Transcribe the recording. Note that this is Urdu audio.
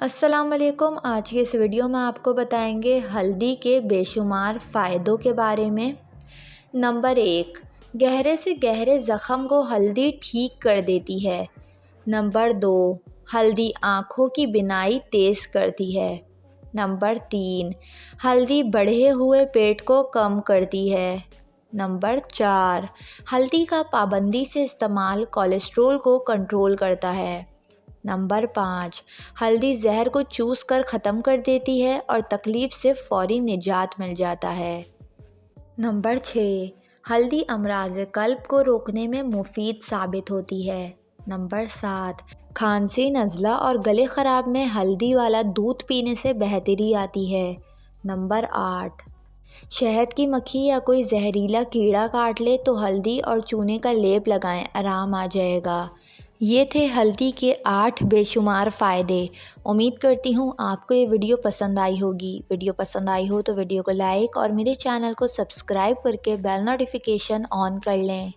السلام علیکم۔ آج کی اس ویڈیو میں آپ کو بتائیں گے ہلدی کے بے شمار فائدوں کے بارے میں۔ نمبر 1، گہرے سے گہرے زخم کو ہلدی ٹھیک کر دیتی ہے۔ نمبر 2، ہلدی آنکھوں کی بینائی تیز کرتی ہے۔ نمبر 3، ہلدی بڑھے ہوئے پیٹ کو کم کرتی ہے۔ نمبر 4، ہلدی کا پابندی سے استعمال کولیسٹرول کو کنٹرول کرتا ہے۔ نمبر 5، ہلدی زہر کو چوس کر ختم کر دیتی ہے اور تکلیف سے فوری نجات مل جاتا ہے۔ نمبر 6، ہلدی امراض قلب کو روکنے میں مفید ثابت ہوتی ہے۔ نمبر 7، کھانسی، نزلہ اور گلے خراب میں ہلدی والا دودھ پینے سے بہتری آتی ہے۔ نمبر 8، شہد کی مکھی یا کوئی زہریلا کیڑا کاٹ لے تو ہلدی اور چونے کا لیپ لگائیں، آرام آ جائے گا۔ یہ تھے ہلدی کے 8 بے شمار فائدے۔ امید کرتی ہوں آپ کو یہ ویڈیو پسند آئی ہوگی۔ ویڈیو پسند آئی ہو تو ویڈیو کو لائک اور میرے چینل کو سبسکرائب کر کے بیل نوٹیفیکیشن آن کر لیں۔